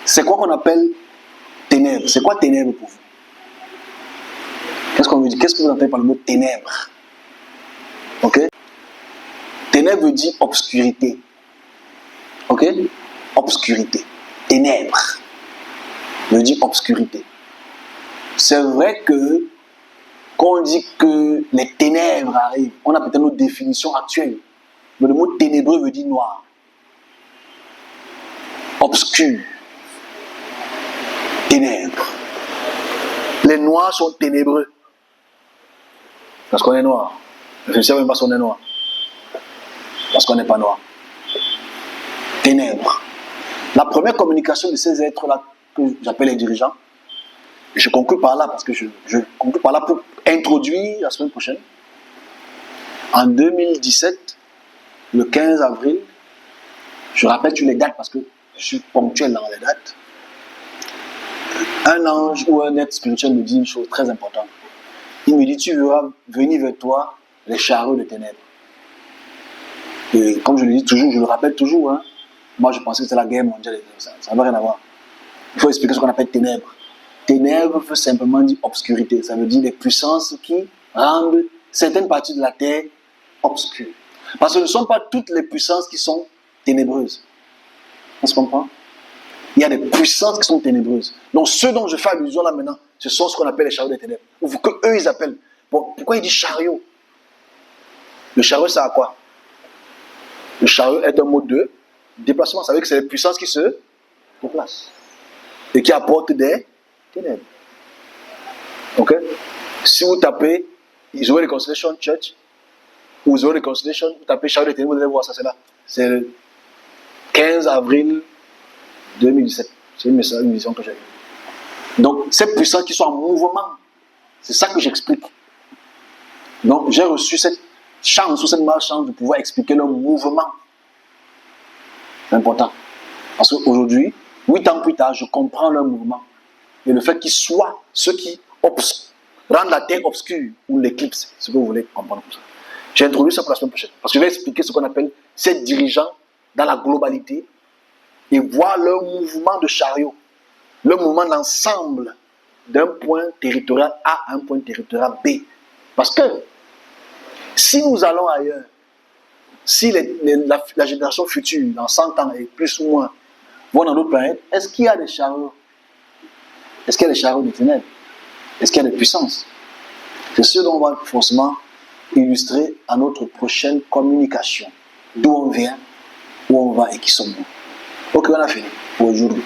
C'est quoi qu'on appelle ténèbres? C'est quoi ténèbres pour vous? Qu'est-ce qu'on veut dire? Qu'est-ce que vous entendez par le mot ténèbres? Ok? Ténèbres veut dire obscurité. Ok? Obscurité. Ténèbres veut dire obscurité. C'est vrai que quand on dit que les ténèbres arrivent, on a peut-être notre définition actuelle. Mais le mot ténébreux veut dire noir. Obscur. Ténèbres. Les noirs sont ténébreux. Parce qu'on est noir. Je ne sais même pas si on est noir. Parce qu'on n'est pas noir. Ténèbres. La première communication de ces êtres-là, que j'appelle les dirigeants, je conclue par là, parce que je conclue par là pour introduire la semaine prochaine. En 2017, le 15 avril, je rappelle toutes les dates parce que je suis ponctuel dans les dates. Un ange ou un être spirituel me dit une chose très importante. Il me dit, tu verras venir vers toi les chariots de ténèbres. Et comme je le dis toujours, je le rappelle toujours, hein, moi je pensais que c'était la guerre mondiale, ça n'a rien à voir. Il faut expliquer ce qu'on appelle ténèbres. Ténèbres veut simplement dire obscurité. Ça veut dire les puissances qui rendent certaines parties de la terre obscures. Parce que ce ne sont pas toutes les puissances qui sont ténébreuses. On se comprend? Il y a des puissances qui sont ténébreuses. Donc ceux dont je fais allusion là maintenant, ce sont ce qu'on appelle les chariots des ténèbres. Ou que eux ils appellent. Bon, pourquoi il dit chariot? Le chariot c'est à quoi? Le chariot est un mot de déplacement. Ça veut dire que c'est les puissances qui se déplacent. Et qui apportent des ténèbres. Ok? Si vous tapez Israel Reconciliation Church ou Israel Reconciliation, vous tapez chariot des ténèbres, vous allez voir ça, c'est là. C'est le 15 avril 2017. C'est une vision que j'ai eue. Donc, ces puissances qui sont en mouvement, c'est ça que j'explique. Donc, j'ai reçu cette chance ou cette malchance de pouvoir expliquer leur mouvement. C'est important. Parce qu'aujourd'hui, 8 ans plus tard, je comprends leur mouvement. Et le fait qu'ils soient ceux qui rendent la terre obscure ou l'éclipse, c'est ce que vous voulez comprendre comme ça. J'ai introduit ça pour la semaine prochaine. Parce que je vais expliquer ce qu'on appelle ces dirigeants dans la globalité et voir leur mouvement de chariot, le mouvement d'ensemble d'un point territorial A à un point territorial B. Parce que si nous allons ailleurs, si la génération future, dans 100 ans et plus ou moins, vont dans d'autres planètes, est-ce qu'il y a des chariots? Est-ce qu'il y a des chariots des ténèbres? Est-ce qu'il y a des puissances? C'est ce dont on va forcément illustrer à notre prochaine communication. D'où on vient, où on va et qui sommes-nous. Ok, on a fini pour aujourd'hui.